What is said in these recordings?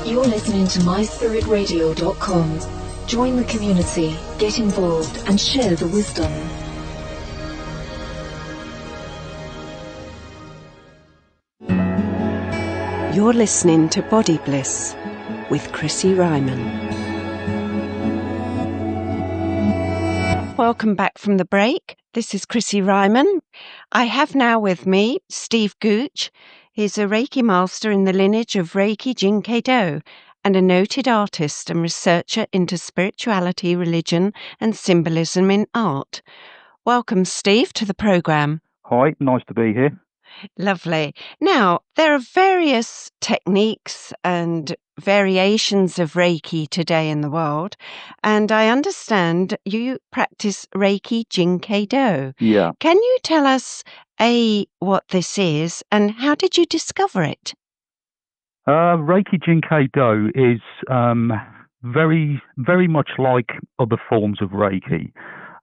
You're listening to MySpiritRadio.com. Join the community, get involved, and share the wisdom. You're listening to Body Bliss with Chrissie Rhyman. Welcome back from the break. This is Chrissie Rhyman. I have now with me Steve Gooch. He's a Reiki master in the lineage of Reiki Jin Kei Do and a noted artist and researcher into spirituality, religion and symbolism in art. Welcome, Steve, to the programme. Hi, nice to be here. Lovely. Now, there are various techniques and variations of Reiki today in the world, and I understand you practice Reiki Jin Kei Do. Yeah. Can you tell us, what this is, and how did you discover it? Reiki Jin Kei Do is very, very much like other forms of Reiki.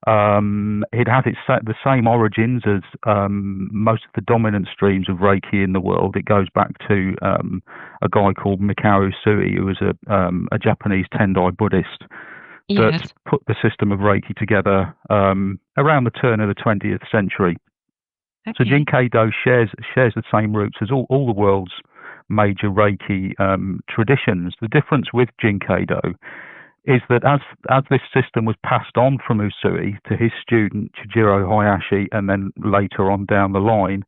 It has the same origins as most of the dominant streams of Reiki in the world. It goes back to a guy called Mikao Usui, who was a Japanese Tendai Buddhist that put the system of Reiki together around the turn of the 20th century. Okay. So Jin Kei Do shares the same roots as all the world's major Reiki traditions. The difference with Jin Kei Do is that as this system was passed on from Usui to his student Chujiro Hayashi, and then later on down the line,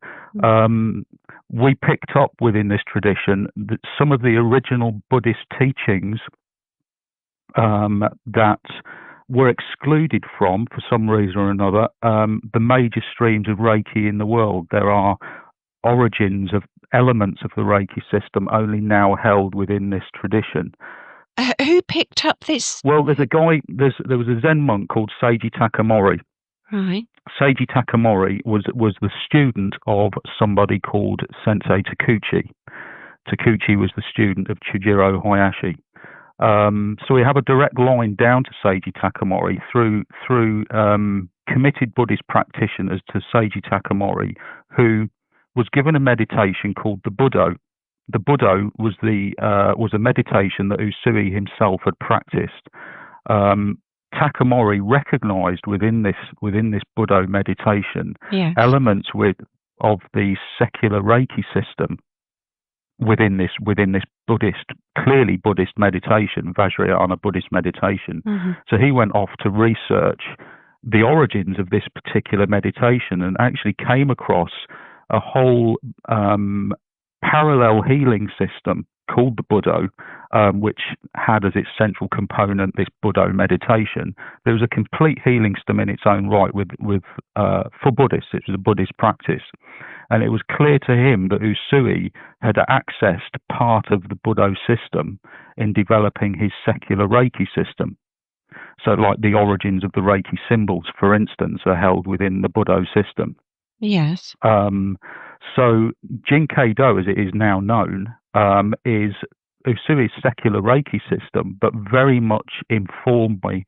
we picked up within this tradition that some of the original Buddhist teachings that were excluded from, for some reason or another, the major streams of Reiki in the world. There are origins of elements of the Reiki system only now held within this tradition. Who picked up this? Well, there was a Zen monk called Seiji Takamori. Right. Seiji Takamori was the student of somebody called Sensei Takuchi. Takuchi was the student of Chujiro Hayashi. So we have a direct line down to Seiji Takamori through committed Buddhist practitioners to Seiji Takamori, who was given a meditation called the Buddho. The Buddho was a meditation that Usui himself had practiced. Takamori recognized within this Buddho meditation elements of the secular Reiki system within this Buddhist, clearly Buddhist meditation, Vajrayana Buddhist meditation. Mm-hmm. So he went off to research the origins of this particular meditation and actually came across a whole parallel healing system called the Buddho, which had as its central component this Buddho meditation. There was a complete healing system in its own right for Buddhists. It was a Buddhist practice. And it was clear to him that Usui had accessed part of the Buddho system in developing his secular Reiki system. So like the origins of the Reiki symbols, for instance, are held within the Buddho system. Yes. So Jin Kei Do, as it is now known, is Usui's secular Reiki system, but very much informed by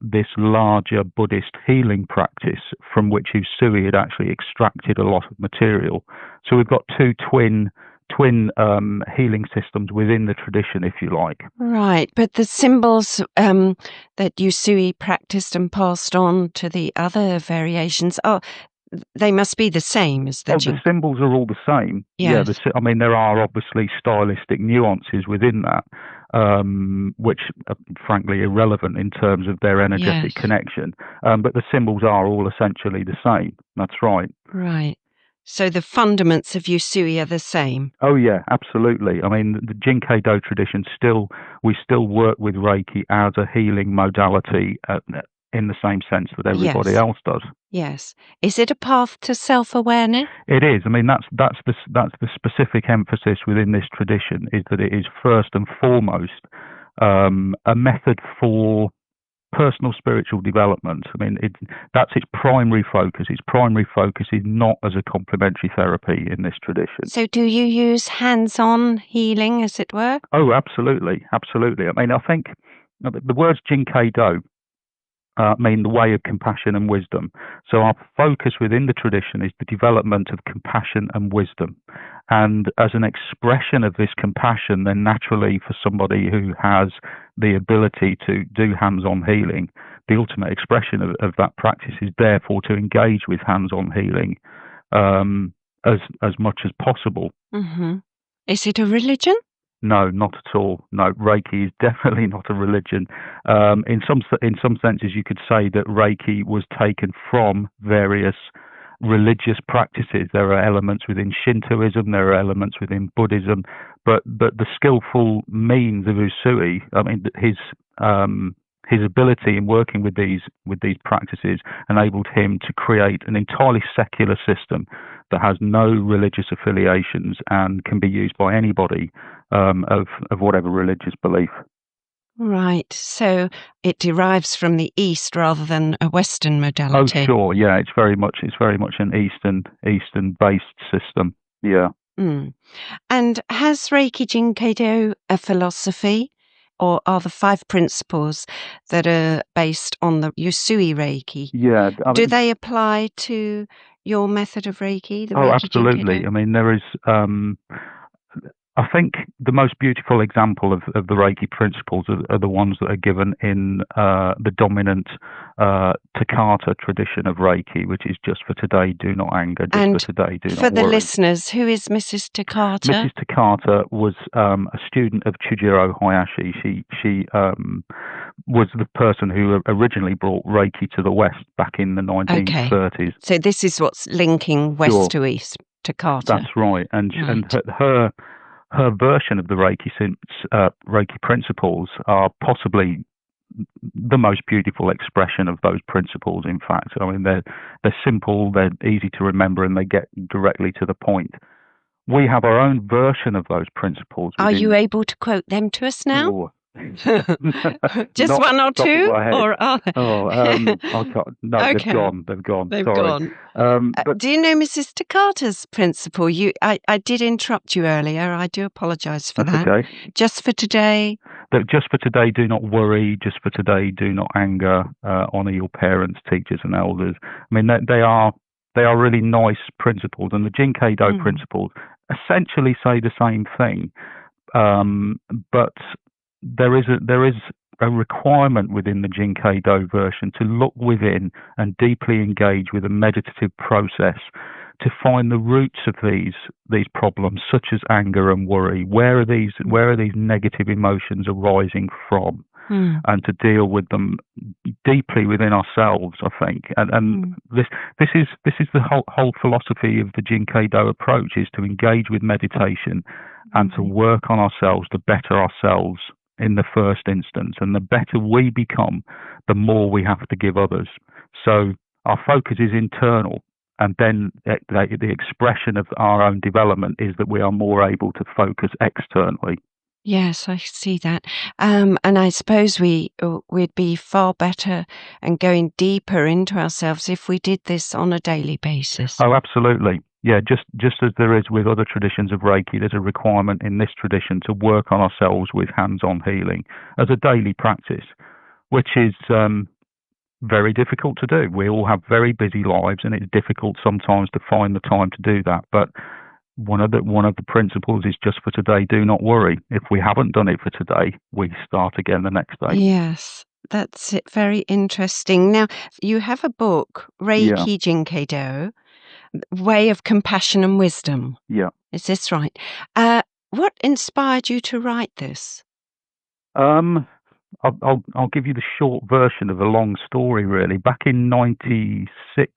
this larger Buddhist healing practice from which Usui had actually extracted a lot of material. So we've got two twin healing systems within the tradition, if you like. Right, but the symbols that Usui practiced and passed on to the other variations they must be the same as the the symbols are all the same. Yes. Yeah, there are obviously stylistic nuances within that, which are frankly irrelevant in terms of their energetic connection. But the symbols are all essentially the same. That's right. Right. So the fundaments of Usui are the same. Oh yeah, absolutely. I mean, the Jin Kei Do tradition we still work with Reiki as a healing modality in the same sense that everybody else does. Yes. Is it a path to self-awareness? It is. I mean, that's the specific emphasis within this tradition, is that it is first and foremost a method for personal spiritual development. I mean, that's its primary focus. Its primary focus is not as a complementary therapy in this tradition. So do you use hands-on healing, as it were? Oh, absolutely. Absolutely. I mean, I think the words Jin Kei Do mean the way of compassion and wisdom. So our focus within the tradition is the development of compassion and wisdom. And as an expression of this compassion, then naturally for somebody who has the ability to do hands-on healing, the ultimate expression of that practice is therefore to engage with hands-on healing as much as possible. Mm-hmm. Is it a religion? No, not at all. No, Reiki is definitely not a religion. In some senses, you could say that Reiki was taken from various religious practices. There are elements within Shintoism, there are elements within Buddhism, but the skillful means of Usui, I mean, his ability in working with these practices enabled him to create an entirely secular system that has no religious affiliations and can be used by anybody of whatever religious belief. Right. So it derives from the East rather than a Western modality. Oh, sure. Yeah, it's very much an Eastern based system. Yeah. Mm. And has Reiki Jin Kei Do a philosophy, or are the 5 principles that are based on the Usui Reiki? Yeah. Do they apply to your method of Reiki? The Reiki absolutely. Jin Kei Do? I mean, there is. I think the most beautiful example of the Reiki principles are the ones that are given in the dominant Takata tradition of Reiki, which is just for today, do not anger, just for today, do not worry. For the listeners, who is Mrs. Takata? Mrs. Takata was a student of Chujiro Hayashi. She was the person who originally brought Reiki to the West back in the 1930s. Okay. So this is what's linking West to East, Takata. That's right. And her version of the Reiki principles are possibly the most beautiful expression of those principles. In fact, I mean they're simple, they're easy to remember, and they get directly to the point. We have our own version of those principles. Are you able to quote them to us now? Just one or two, or are they? I can't. No, okay. They've gone. They've Sorry. gone. Do you know Mrs. Takata's principle? I did interrupt you earlier. I do apologise for that. Okay. Just for today. Just for today, do not worry. Just for today, do not anger. Honour your parents, teachers, and elders. I mean, they are really nice principles, and the Jin Kei Do principles essentially say the same thing, but there is a requirement within the Jin Kei Do version to look within and deeply engage with a meditative process to find the roots of these problems, such as anger and worry. Where are these negative emotions arising from? And to deal with them deeply within ourselves, I think. And this is the whole philosophy of the Jin Kei Do approach, is to engage with meditation and to work on ourselves to better ourselves in the first instance. And the better we become, the more we have to give others. So our focus is internal. And then the expression of our own development is that we are more able to focus externally. Yes, I see that. And I suppose we'd be far better and going deeper into ourselves if we did this on a daily basis. Oh, absolutely. Yeah, just as there is with other traditions of Reiki, there's a requirement in this tradition to work on ourselves with hands-on healing as a daily practice, which is very difficult to do. We all have very busy lives, and it's difficult sometimes to find the time to do that. But one of the principles is just for today, do not worry. If we haven't done it for today, we start again the next day. Yes, that's it. Very interesting. Now, you have a book, Reiki Jin Kei Do, Way of Compassion and Wisdom. Yeah. Is this right? What inspired you to write this? I'll give you the short version of a long story, really. Back in 96,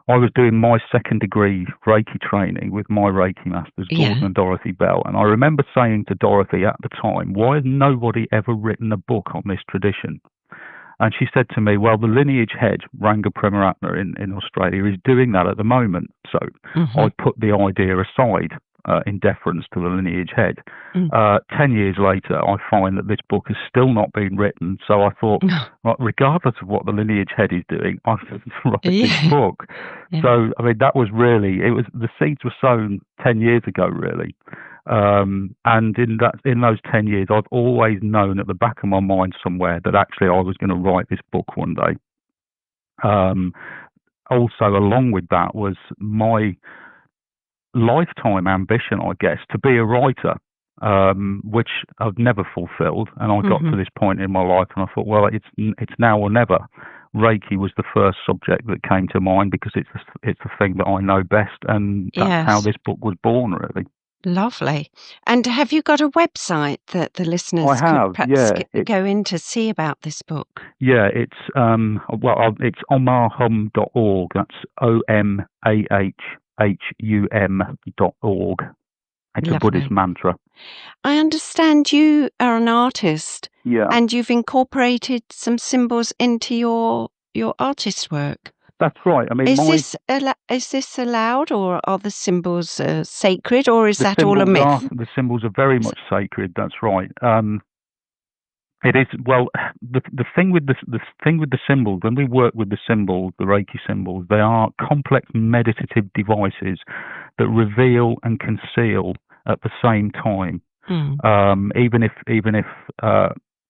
I was doing my second degree Reiki training with my Reiki masters, Gordon and Dorothy Bell. And I remember saying to Dorothy at the time, why has nobody ever written a book on this tradition? And she said to me, well, the lineage head, Ranga Premaratna in Australia, is doing that at the moment. So I put the idea aside in deference to the lineage head. 10 years later, I find that this book has still not been written. So I thought, well, regardless of what the lineage head is doing, I should write this book. So, I mean, that was really, the seeds were sown 10 years ago, really. And in those 10 years, I've always known at the back of my mind somewhere that actually I was going to write this book one day. Also, along with that was my lifetime ambition, I guess, to be a writer, which I've never fulfilled. And I got to this point in my life, and I thought, well, it's now or never. Reiki was the first subject that came to mind because it's the thing that I know best, and that's how this book was born, really. Lovely. And have you got a website that the listeners could perhaps go in to see about this book? Yeah, it's it's omahum.org. That's omahum.org. It's Lovely. a Buddhist mantra. I understand you are an artist. Yeah. And you've incorporated some symbols into your artist work. That's right. I mean, is this allowed, or are the symbols sacred, or is that all a myth? The symbols are very much sacred. That's right. It is. Well, the thing with the symbols, when we work with the symbols, the Reiki symbols, they are complex meditative devices that reveal and conceal at the same time. Even if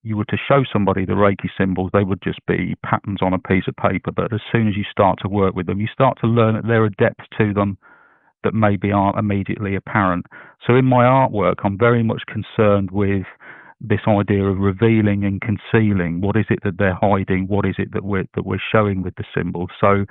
you were to show somebody the Reiki symbols, they would just be patterns on a piece of paper. But as soon as you start to work with them, you start to learn that there are depths to them that maybe aren't immediately apparent. So in my artwork, I'm very much concerned with this idea of revealing and concealing. What is it that they're hiding? What is it that we're showing with the symbols? So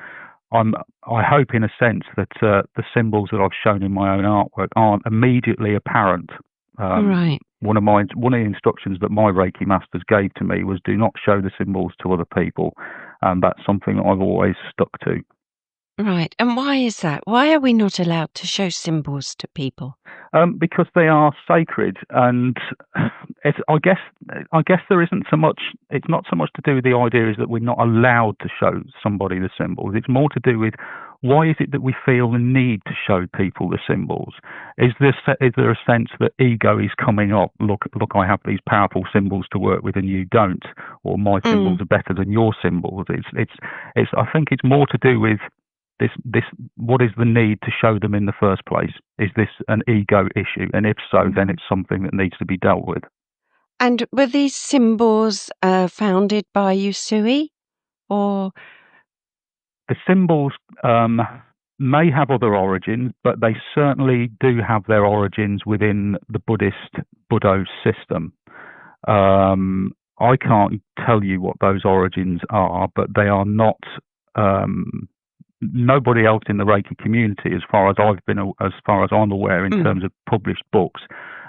I hope, in a sense, that the symbols that I've shown in my own artwork aren't immediately apparent. Right. One of the instructions that my Reiki masters gave to me was, do not show the symbols to other people, and that's something that I've always stuck to. Right. And why is that? Why are we not allowed to show symbols to people? Because they are sacred, and I guess there isn't so much. It's not so much to do with the idea is that we're not allowed to show somebody the symbols. It's more to do with, why is it that we feel the need to show people the symbols? Is there a sense that ego is coming up? Look, I have these powerful symbols to work with, and you don't, or my symbols are better than your symbols. It's. I think it's more to do with this. What is the need to show them in the first place? Is this an ego issue? And if so, then it's something that needs to be dealt with. And were these symbols founded by Usui, or? The symbols may have other origins, but they certainly do have their origins within the Buddhist Buddho system. I can't tell you what those origins are, but they are not. Nobody else in the Reiki community, as far as I'm aware, in terms of published books,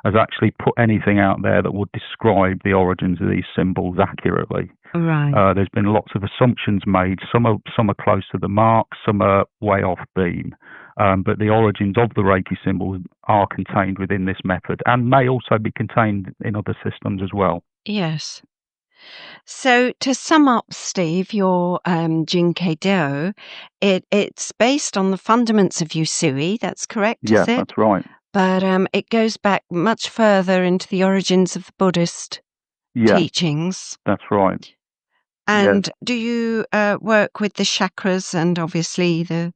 has actually put anything out there that would describe the origins of these symbols accurately. Right. There's been lots of assumptions made. Some are close to the mark, some are way off beam. But the origins of the Reiki symbols are contained within this method, and may also be contained in other systems as well. Yes. So to sum up, Steve, your Jin Kei Do, it's based on the fundaments of Usui. That's correct, is it? Yeah, that's right. But it goes back much further into the origins of the Buddhist teachings. That's right. And do you work with the chakras and obviously the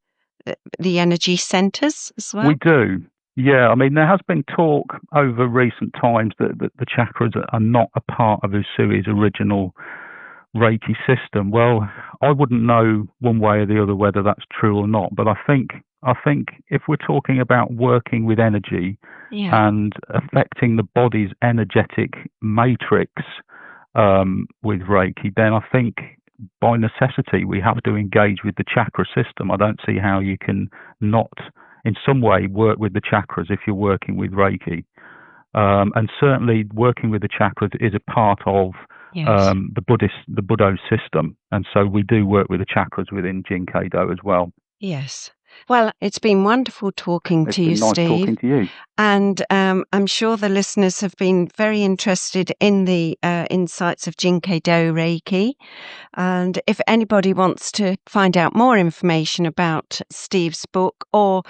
energy centers as well? We do. Yeah, I mean, there has been talk over recent times that the chakras are not a part of Usui's original Reiki system. Well, I wouldn't know one way or the other whether that's true or not, but I think if we're talking about working with energy and affecting the body's energetic matrix with Reiki, then I think by necessity we have to engage with the chakra system. I don't see how you can not, in some way, work with the chakras if you're working with Reiki. And certainly working with the chakras is a part of the Buddho system. And so we do work with the chakras within Jin Kei Do as well. Yes. Well, it's been wonderful talking to you, Steve. It's been nice talking to you. And I'm sure the listeners have been very interested in the insights of Jin Kei Do Reiki. And if anybody wants to find out more information about Steve's book or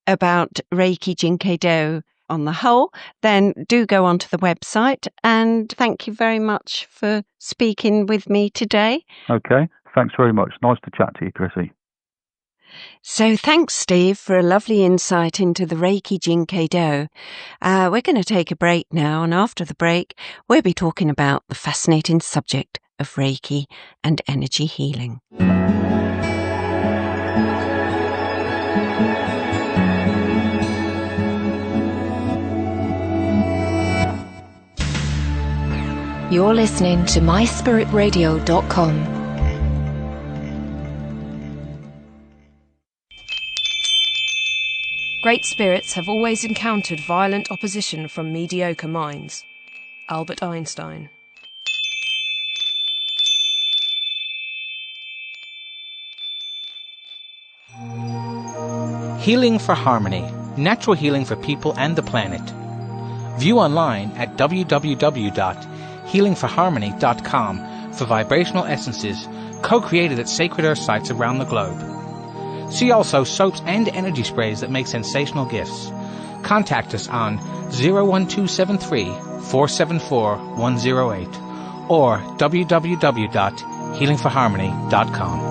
about Reiki Jin Kei Do on the whole, then do go onto the website. And thank you very much for speaking with me today. Okay. Thanks very much. Nice to chat to you, Chrissie. So thanks, Steve, for a lovely insight into the Reiki Jin Kei Do. We're going to take a break now, and after the break, we'll be talking about the fascinating subject of Reiki and energy healing. You're listening to MySpiritRadio.com. Great spirits have always encountered violent opposition from mediocre minds. Albert Einstein. Healing for Harmony, natural healing for people and the planet. View online at www.healingforharmony.com for vibrational essences co-created at sacred earth sites around the globe. See also soaps and energy sprays that make sensational gifts. Contact us on 01273 474 108 or www.healingforharmony.com.